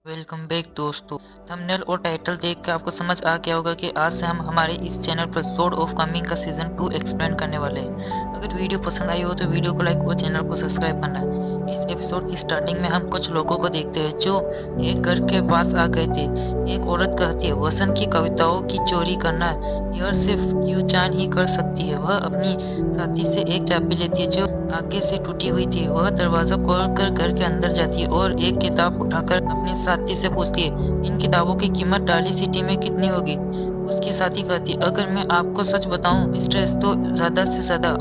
Welcome back दोस्तों। Thumbnail और title देख के आपको समझ आ गया होगा कि आज से हम हमारे इस चैनल पर स्वॉर्ड ऑफ कमिंग का सीजन 2 एक्सप्लेन करने वाले हैं। अगर वीडियो पसंद आई हो तो वीडियो को लाइक और चैनल को सब्सक्राइब करना है। इस एपिसोड की स्टार्टिंग में हम कुछ लोगों को देखते हैं जो एक घर के पास आ गए थे। एक औरत कहती है वसंत की कविताओं की चोरी करना यह सिर्फ क्यूचान ही कर सकती है। वह अपनी साथी से एक चाबी लेती है जो आगे से टूटी हुई थी। वह दरवाजा खोलकर घर के अंदर जाती है और एक किताब उठाकर अपने साथी से पूछती है इन किताबों की कीमत डाली सिटी में कितनी होगी। उसकी साथी कहती है अगर मैं आपको सच बताऊं मिस्ट्रेस तो ज्यादा से ज्यादा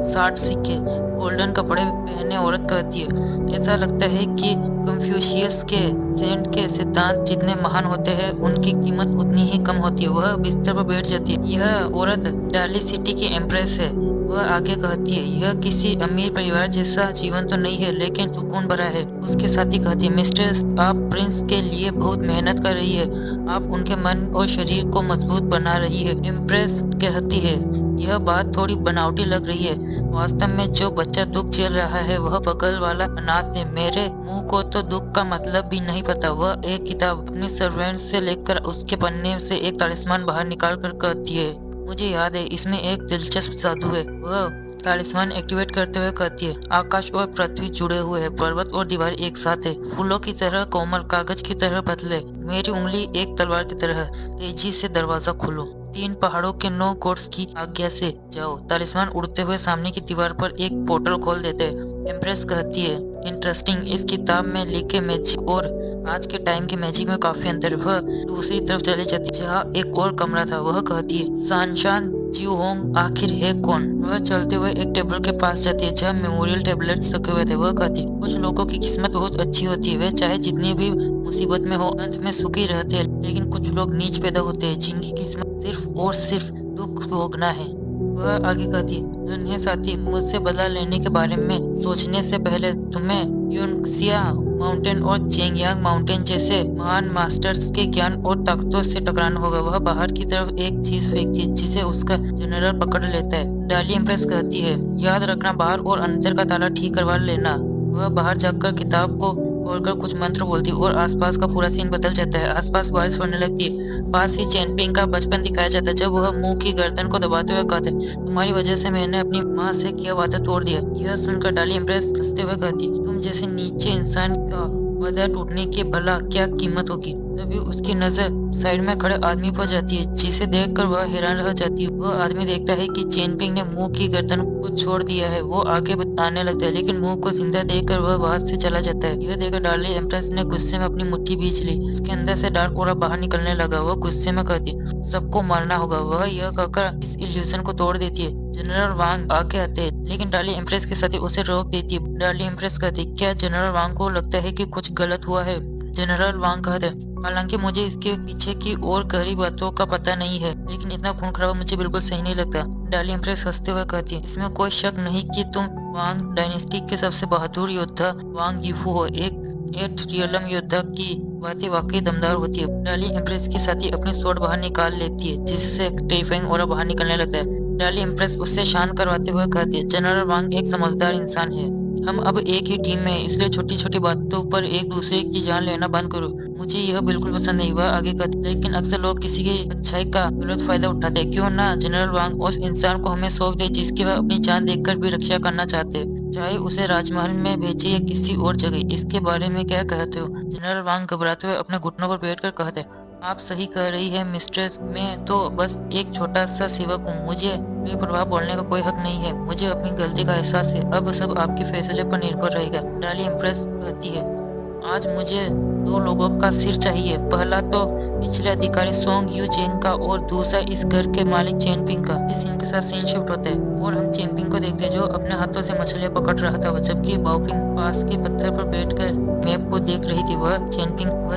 60 सिक्के। गोल्डन कपड़े पहने औरत कहती है ऐसा लगता है कि कंफ्यूशियस के सेंट के सिद्धांत जितने महान होते हैं उनकी कीमत उतनी ही कम होती है। वह बिस्तर पर बैठ जाती है। यह औरत डाली सिटी की एम्प्रेस है। वह आगे कहती है यह किसी अमीर परिवार जैसा जीवन तो नहीं है लेकिन सुकून भरा है। उसके साथी कहती है मिस्ट्रेस आप प्रिंस के लिए बहुत मेहनत कर रही है। आप उनके मन और शरीर को मजबूत बना रही है। एम्प्रेस कहती है यह बात थोड़ी बनावटी लग रही है। वास्तव में जो बच्चा दुख झेल रहा है वह बगल वाला अनाथ है। मेरे मुंह को तो दुख का मतलब भी नहीं पता। वह एक किताब अपने सर्वेंट से लेकर उसके पन्ने से एक तालिस्मान बाहर निकाल कर कहती है मुझे याद है इसमें एक दिलचस्प जादू है। वह तालिस्मान एक्टिवेट करते हुए कहती है आकाश और पृथ्वी जुड़े हुए हैं, पर्वत और दीवार एक साथ है, फूलों की तरह कोमल, कागज की तरह पतले, मेरी उंगली एक तलवार की तरह। तेजी से दरवाजा खोलो, 3 पहाड़ों के 9 कोर्स की आज्ञा से जाओ। तालिस्मान उड़ते हुए सामने की दीवार पर एक पोर्टल खोल देते हैं। एम्प्रेस कहती है इंटरेस्टिंग, इस किताब में लिखे मैजिक और आज के टाइम के मैजिक में काफी अंतर। वह दूसरी तरफ चली जाती जहाँ एक और कमरा था। वह कहती है सानशान जियो होंग आखिर है कौन। वह चलते हुए एक टेबल के पास जाती है जहाँ मेमोरियल टेबलेट्स रखे हुए थे। वह कहती है कुछ लोगों की किस्मत बहुत अच्छी होती है, वे चाहे जितनी भी मुसीबत में हो अंत में सुखी रहते हैं, लेकिन कुछ लोग नीच पैदा होते हैं जिनकी किस्मत सिर्फ और सिर्फ दुख भोगना है। वह आगे कहती है नन्हे साथी, मुझसे बदला लेने के बारे में सोचने से पहले तुम्हें यूनक्सिया माउंटेन और चेंगयांग माउंटेन जैसे महान मास्टर्स के ज्ञान और ताकतों से टकराना होगा। वह बाहर की तरफ एक चीज फेंकती है जिसे उसका जनरल पकड़ लेता है। डाली इम्प्रेस कहती है याद रखना बाहर और अंदर का ताला ठीक करवा लेना। वह बाहर जाकर किताब को खोलकर कुछ मंत्र बोलती है और आसपास का पूरा सीन बदल जाता है। आसपास बारिश होने लगती है। पास ही चैनपिंग का बचपन दिखाया जाता है जब वह मुंह की गर्दन को दबाते हुए कहते तुम्हारी वजह से मैंने अपनी माँ से किया वादा तोड़ दिया। यह सुनकर डाली इम्प्रेस हंसते हुए कहती तुम जैसे नीचे इंसान का वादा टूटने की भला क्या कीमत होगी। तभी उसकी नजर साइड में खड़े आदमी पर जाती है जिसे देखकर वह हैरान रह जाती है। वह आदमी देखता है कि चेनपिंग ने मुंह की गर्दन को छोड़ दिया है। वो आगे आने लगता है लेकिन मुंह को जिंदा देखकर वह वहां से चला जाता है। यह देखकर डार्ली एम्प्रेस ने गुस्से में अपनी मुट्ठी बींच ली। उसके अंदर से डार्क ऑरा बाहर निकलने लगा। वह गुस्से में कहती सबको मारना होगा। वह यह कहकर इस इल्यूजन को तोड़ देती है। जनरल वांग आगे आते हैं लेकिन डार्ली एम्प्रेस के साथ उसे रोक देती है। डार्ली एम्प्रेस कहती क्या जनरल वांग को लगता है कि कुछ गलत हुआ है। जनरल वांग कहते हालांकि मुझे इसके पीछे की और गहरी बातों का पता नहीं है लेकिन इतना खून खराबा मुझे बिल्कुल सही नहीं लगता। डाली इम्प्रेस हंसते हुए कहती है इसमें कोई शक नहीं कि तुम वांग डायनेस्टी के सबसे बहादुर योद्धा वांग यीफू हो। एक एट रियलम योद्धा की बातें वाकई दमदार होती है। डाली इम्प्रेस के साथ ही अपनी स्वॉर्ड बाहर निकाल लेती है जिससे टेरिफाइंग ऑरा बाहर निकलने लगता है। डाली इम्प्रेस उससे शांत करवाते हुए कहती है जनरल वांग एक समझदार इंसान है। हम अब एक ही टीम में इसलिए छोटी छोटी बातों पर एक दूसरे की जान लेना बंद करो। मुझे यह बिल्कुल पसंद नहीं। वह आगे कहती लेकिन अक्सर लोग किसी की अच्छाई का गलत फायदा उठाते हैं। क्यों ना जनरल वांग उस इंसान को हमें सौंप दे जिसकी वह अपनी जान देखकर भी रक्षा करना चाहते, चाहे उसे राजमहल में भेजे या किसी और जगह। इसके बारे में क्या कहते हो। जनरल वांग घबराते हुए अपने घुटनों पर बैठकर कहते आप सही कह रही है मिस्ट्रेस, मैं तो बस एक छोटा सा सेवक हूँ। मुझे बेपरवाह बोलने का कोई हक नहीं है। मुझे अपनी गलती का एहसास है। अब सब आपके फैसले पर निर्भर रहेगा। डाली इम्प्रेस कहती है आज मुझे 2 लोगों का सिर चाहिए। पहला तो पिछले अधिकारी सोंग यू चेंग का और दूसरा इस घर के मालिक चेनपिंग का। इस इनके साथ सीन शिफ्ट होता है और हम चेनपिंग को देखते हैं जो अपने हाथों से मछलियां पकड़ रहा था जबकि बाओपिंग पास के पत्थर पर बैठकर मैप को देख रही थी। वह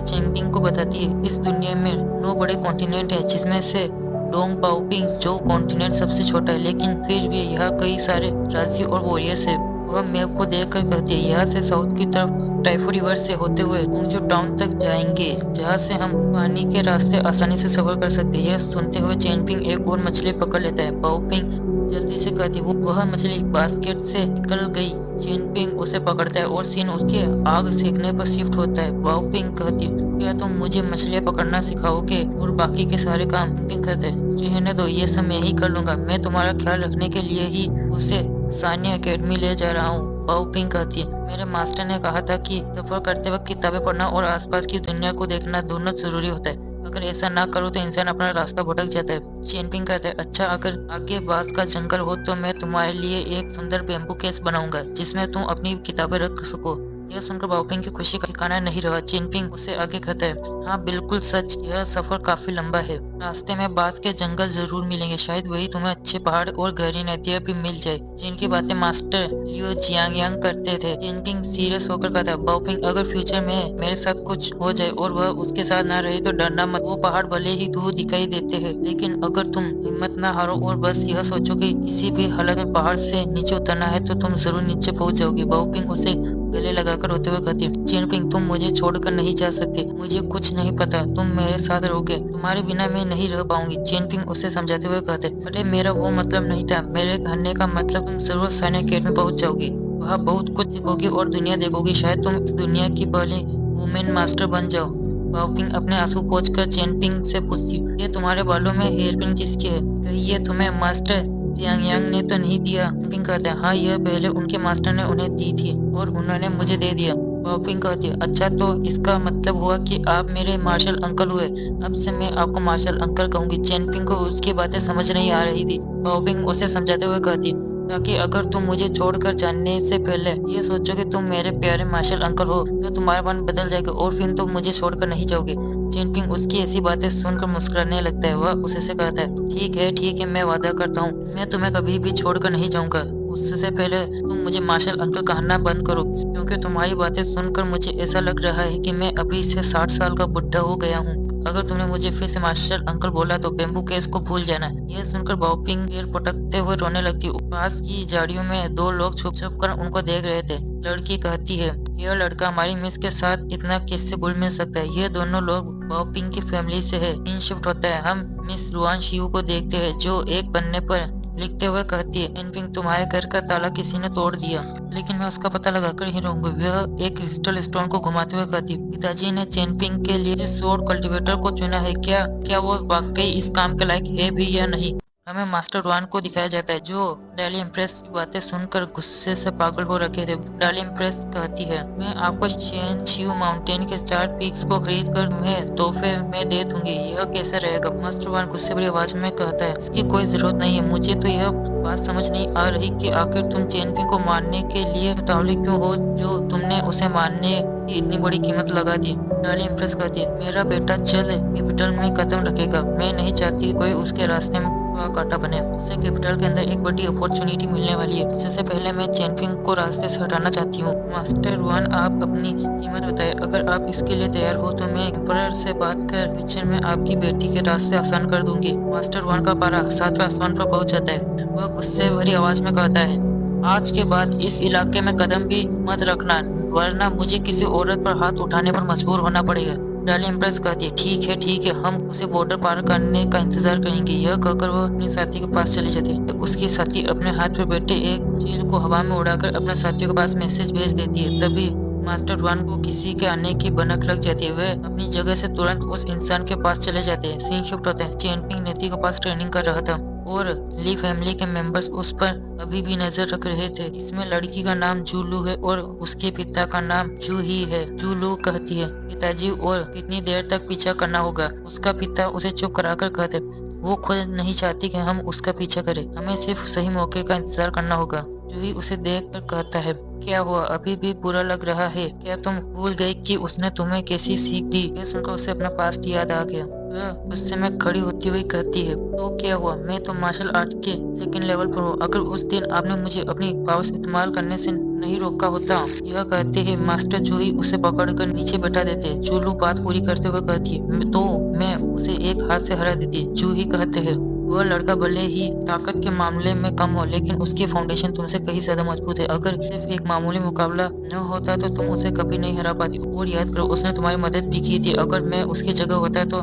चेनपिंग को बताती है इस दुनिया में 9 बड़े कॉन्टिनेंट है जिसमें से डोंग पाओपिंग जो कॉन्टिनेंट सबसे छोटा है लेकिन फिर भी यहाँ कई सारे राज्य और वॉरियर्स है। वह मैप को देख कर कहती है यहाँ से साउथ की तरफ टाइफो रिवर से होते हुए उंगजू टाउन तक जाएंगे जहाँ से हम पानी के रास्ते आसानी से सफर कर सकते हैं। यह सुनते हुए चेनपिंग एक और मछली पकड़ लेता है। बाओपिंग जल्दी से कहती है। वह मछली बास्केट से निकल गई। चेनपिंग उसे पकड़ता है और सीन उसके आग सेकने पर शिफ्ट होता है। बाओपिंग कहती है, क्या तुम मुझे मछलियाँ पकड़ना सिखाओगे? और बाकी के सारे काम पिंग कहते हैं, रहने दो, ये सब मैं ही कर लूंगा। मैं तुम्हारा ख्याल रखने के लिए ही उसे सानिया एकेडमी ले जा रहा हूँ। बाओपिंग कहती है, मेरे मास्टर ने कहा था कि सफर करते वक्त किताबें पढ़ना और आसपास की दुनिया को देखना दोनों जरूरी होता है। अगर ऐसा ना करो तो इंसान अपना रास्ता भटक जाता है। चेनपिंग कहता है, अच्छा, अगर आगे बांस का जंगल हो तो मैं तुम्हारे लिए एक सुंदर बेम्बू केस बनाऊंगा जिसमें तुम अपनी किताबें रख सको। यह सुनकर बाओपिंग की खुशी का ठिकाना नहीं रहा। चेनपिंग उसे आगे कहता है, हाँ बिल्कुल सच, यह सफर काफी लंबा है। रास्ते में बांस के जंगल जरूर मिलेंगे, शायद वही तुम्हें अच्छे पहाड़ और गहरी नदियाँ भी मिल जाए जिनकी बातें मास्टर लियो जियांग करते थे। चेनपिंग सीरियस होकर कहता है, बाओपिंग, अगर फ्यूचर में मेरे साथ कुछ हो जाए और वह उसके साथ ना रहे तो डरना मत। वो पहाड़ भले ही दूर दिखाई देते हैं, लेकिन अगर तुम हिम्मत ना हारो और बस यह सोचो कि किसी भी हालत में पहाड़ से नीचे उतरना है तो तुम जरूर नीचे पहुंच जाओगे। बाओपिंग उसे गले लगाकर रोते हुए कहती है, चेनपिंग, तुम मुझे छोड़कर नहीं जा सकते। मुझे कुछ नहीं पता, तुम मेरे साथ रहोगे, तुम्हारे बिना मैं नहीं रह पाऊंगी। चेनपिंग उसे समझाते हुए कहते, अरे मेरा वो मतलब नहीं था। मेरे कहने का मतलब तुम जरूर सानिया एकेडमी में पहुंच जाओगी, वहाँ बहुत कुछ सीखोगी और दुनिया देखोगी। शायद तुम इस दुनिया की पहली वुमेन मास्टर बन जाओ। बाओपिंग अपने आंसू पोंछकर चेनपिंग से पूछती, ये तुम्हारे बालों में हेयरपिन किसकी है? कहीं ये तुम्हें मास्टर जियांग ने तो नहीं दिया? चेनपिंग कहते हैं, हाँ, यह पहले उनके मास्टर ने उन्हें दी थी और उन्होंने मुझे दे दिया। बाओपिंग कहती है, अच्छा, तो इसका मतलब हुआ कि आप मेरे मार्शल अंकल हुए। अब से मैं आपको मार्शल अंकल कहूंगी। चेनपिंग को उसकी बातें समझ नहीं आ रही थी। बाओपिंग उसे समझाते हुए कहती, ताकि अगर तुम मुझे छोड़कर जाने से पहले ये सोचो कि तुम मेरे प्यारे मार्शल अंकल हो तो तुम्हारा मन बदल जाएगा और फिर तुम मुझे छोड़कर नहीं जाओगे। चेनपिंग उसकी ऐसी बातें सुनकर मुस्कुराने लगता है। वह उसे से कहता है, ठीक है, मैं वादा करता हूँ, मैं तुम्हें कभी भी छोड़कर नहीं जाऊंगा। उससे पहले तुम मुझे मार्शल अंकल कहना बंद करो, क्योंकि तुम्हारी बातें सुनकर मुझे ऐसा लग रहा है कि मैं अभी से 60 साल का बुढ़ा हो गया हूँ। अगर तुमने मुझे फिर से मार्शल अंकल बोला तो बेम्बू केस को भूल जाना। यह सुनकर बाओपिंग पैर पटकते हुए रोने लगती। पास की झाड़ियों में दो लोग छुप छुप कर उनको देख रहे थे। लड़की कहती है, यह लड़का हमारी मिस के साथ इतना कैसे घुल मिल सकता है? ये दोनों लोग बाओपिंग की फैमिली से है। इन शिफ्ट होता है। हम मिस रुआन शिव को देखते हैं जो एक पन्ने पर लिखते हुए कहती है, चेनपिंग, तुम्हारे घर का ताला किसी ने तोड़ दिया, लेकिन मैं उसका पता लगाकर ही रहूंगी। वह एक क्रिस्टल स्टोन को घुमाते हुए कहती, पिताजी ने चेनपिंग के लिए सोर्ड कल्टीवेटर को चुना है। क्या वो वाकई इस काम के लायक है भी या नहीं? हमें मास्टर रुआन को दिखाया जाता है जो डाली इम्प्रेस की बातें सुनकर गुस्से से पागल हो रखे थे। डाली इम्प्रेस कहती है, मैं आपको चेन शिव माउंटेन के 4 पीक्स को खरीद कर मैं तोहफे में दे दूंगी। यह कैसे रहेगा? मास्टर रुआन गुस्से भरी आवाज में कहता है, इसकी कोई जरूरत नहीं है। मुझे तो यह बात समझ नहीं आ रही कि आखिर तुम चेनपिंग को मारने के लिए उतावली क्यों हो, जो तुमने उसे मारने की इतनी बड़ी कीमत लगा दी। डाली इम्प्रेस कहती है, मेरा बेटा जल्द कैपिटल में कदम रखेगा। मैं नहीं चाहती कोई उसके रास्ते में कांटा बने। उसे कैपिटल के अंदर एक बड़ी अपॉर्चुनिटी मिलने वाली है। इससे पहले मैं चेनपिंग को रास्ते से हटाना चाहती हूँ। मास्टर रुआन, आप अपनी कीमत बताएं। अगर आप इसके लिए तैयार हो तो मैं एम्परर से बात कर फ्यूचर में आपकी बेटी के रास्ते आसान कर दूंगी। मास्टर रुआन का पारा 7वें आसमान पर पहुंच जाता है। वह गुस्से भरी आवाज में कहता है, आज के बाद इस इलाके में कदम भी मत रखना, वरना मुझे किसी औरत पर हाथ उठाने पर मजबूर होना पड़ेगा। डाली इम्प्रेस कहती है, ठीक है, हम उसे बॉर्डर पार करने का इंतजार करेंगे। यह कहकर वो अपने साथी के पास चली जाती है। उसकी साथी अपने हाथ में बैठे एक चील को हवा में उड़ाकर अपने साथियों के पास मैसेज भेज देती है। तभी मास्टर रुआन को किसी के आने की भनक लग जाती है। वे अपनी जगह से तुरंत उस इंसान के पास चले जाते हैं। सीन शिफ्ट होता है। चेनपिंग नदी के पास ट्रेनिंग कर रहा था और ली फैमिली के मेंबर्स उस पर अभी भी नजर रख रहे थे। इसमें लड़की का नाम जूलू है और उसके पिता का नाम जू ही है। जूलू कहती है, पिताजी, और कितनी देर तक पीछा करना होगा? उसका पिता उसे चुप कराकर कहते, वो खुद नहीं चाहती कि हम उसका पीछा करें, हमें सिर्फ सही मौके का इंतजार करना होगा। जूही उसे देख कर कहता है, क्या हुआ, अभी भी बुरा लग रहा है? क्या तुम भूल गई कि उसने तुम्हें कैसी सीख दी? यह सुनकर उसे अपना पास्ट याद आ गया। वह गुस्से में खड़ी होती हुई कहती है, तो क्या हुआ? मैं तो मार्शल आर्ट के 2nd लेवल पर हूँ। अगर उस दिन आपने मुझे अपनी पावर्स इस्तेमाल करने से नहीं रोका होता। यह कहते हैं मास्टर जूही उसे पकड़कर नीचे बैठा देते। जूलू बात पूरी करते हुए कहती है, तो मैं उसे एक हाथ से हरा देती। जूही कहते हैं, वह लड़का भले ही ताकत के मामले में कम हो, लेकिन उसकी फाउंडेशन तुमसे कहीं ज्यादा मजबूत है। अगर सिर्फ एक मामूली मुकाबला न होता तो तुम उसे कभी नहीं हरा पाती। और याद करो, उसने तुम्हारी मदद भी की थी। अगर मैं उसकी जगह होता तो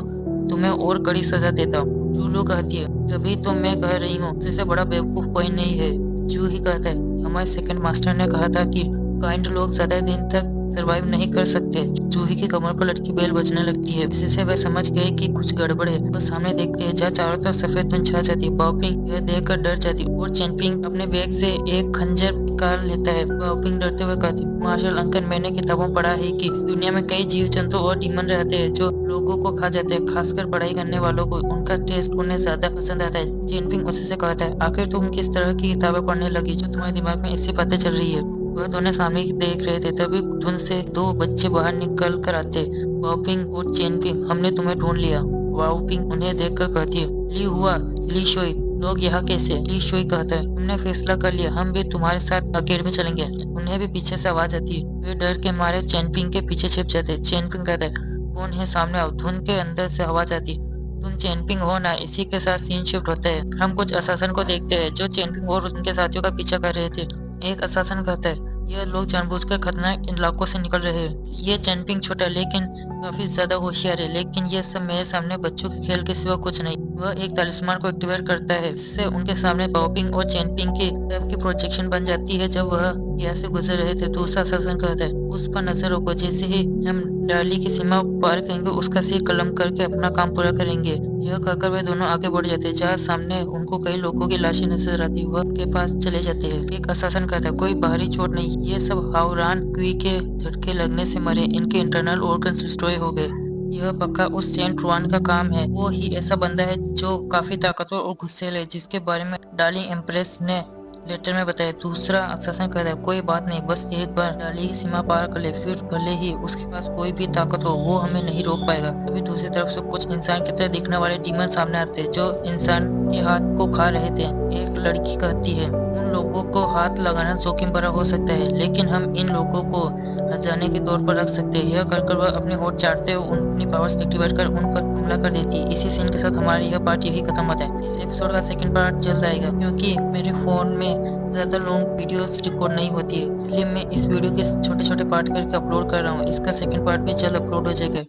तुम्हें और कड़ी सजा देता। जूलू कहती है, तभी तो मैं कह रही हूँ, इससे बड़ा बेवकूफ कोई नहीं है। जूही कहता है, हमारे सेकंड मास्टर ने कहा था कि काइंड लोग ज्यादा दिन तक सरवाइव नहीं कर सकते। जूही की कमर पर लटकी बेल बजने लगती है, जिससे वह समझ गए कि कुछ गड़बड़ है। वह सामने देखते हैं जहाँ चारों तरफ सफेद धुंध छा जाती है। बाओपिंग यह देखकर डर जाती है और चेनपिंग अपने बैग से एक खंजर निकाल लेता है। बाओपिंग डरते हुए कहती, मार्शल अंकल, मैंने किताबों में पढ़ा है कि इस दुनिया में कई जीव जंतु और डीमन रहते हैं जो लोगों को खा जाते हैं, खासकर पढ़ाई करने वालों को। उनका टेस्ट उन्हें ज्यादा पसंद आता है। चेनपिंग उसी से कहता है, आखिर तुम किस तरह की किताबें पढ़ने लगी जो तुम्हारे दिमाग में इससे बातें चल रही है। वह दोनों सामने देख रहे थे, तभी धुंध से दो बच्चे बाहर निकल कर आते। वाओपिंग और चेनपिंग, हमने तुम्हें ढूंढ लिया। वाओपिंग उन्हें देखकर कहती है, ली हुआ, ली शोई, लोग यहाँ कैसे? ली शोई कहता है, हमने फैसला कर लिया, हम भी तुम्हारे साथ अकेडमी चलेंगे। उन्हें भी पीछे से आवाज आती है। वे डर के मारे चेनपिंग के पीछे छिप जाते। चेनपिंग कहता है, कौन है? सामने आओ। धुंध के अंदर से आवाज आती, तुम चेनपिंग हो ना? इसी के साथ सीन शिफ्ट होता है। हम कुछ असासन को देखते हैं जो चेनपिंग और उनके साथियों का पीछा कर रहे थे। एक असासन कहता है, यह लोग जानबूझकर खतरनाक इलाकों से निकल रहे हैं। ये चेनपिंग छोटा लेकिन काफी ज्यादा होशियार है, लेकिन ये सब मेरे सामने बच्चों के खेल के सिवा कुछ नहीं। वह एक तालिस्मान को एक्टिवेट करता है, जिससे उनके सामने बाओपिंग और चेनपिंग की तरफ की प्रोजेक्शन बन जाती है जब वह यहाँ से गुजर रहे थे। दूसरा शासन कहता है, उस पर नजर रखो, जैसे ही हम डाली की सीमा पार करेंगे उसका सिर कलम करके अपना काम पूरा करेंगे। यह कहकर वे दोनों आगे बढ़ जाते हैं। जहाँ सामने उनको कई लोगों की लाशें नजर आती, वह के पास चले जाते हैं। एक अशासन कहता है, कोई बाहरी चोट नहीं, ये सब हावरान क्वी के झटके लगने से मरे, इनके इंटरनल ऑर्गन्स डिस्ट्रॉय हो गए। यह पक्का उस सेंट रुआन का काम है। वो ही ऐसा बंदा है जो काफी ताकतवर और गुस्सैल है, जिसके बारे में डार्लिंग एम्प्रेस ने लेटर में बताया। दूसरा अशासन कहता है, कोई बात नहीं, बस एक बार डाली की सीमा पार कर ले, फिर भले ही उसके पास कोई भी ताकत हो, वो हमें नहीं रोक पाएगा। अभी दूसरी तरफ से कुछ इंसान की तरह दिखने वाले डीमन सामने आते हैं जो इंसान के हाथ को खा रहे थे। एक लड़की कहती है, उन लोगों को हाथ लगाना जोखिम भरा हो सकता है, लेकिन हम इन लोगों को हजाने के तौर पर रख सकते हैं। यह कर वह अपने होठ चाटते हुए अपनी पावर्स एक्टिवेट कर उन पर हमला कर देती है। इसी सीन के साथ हमारा यह पार्ट यही खत्म होता है। इस एपिसोड का सेकंड पार्ट जल्द आएगा, क्योंकि मेरे फोन में ज्यादा लॉन्ग वीडियोस रिकॉर्ड नहीं होती है, इसलिए मैं इस वीडियो के छोटे छोटे पार्ट करके अपलोड कर रहा हूँ। इसका सेकंड पार्ट भी जल्द अपलोड हो जाएगा।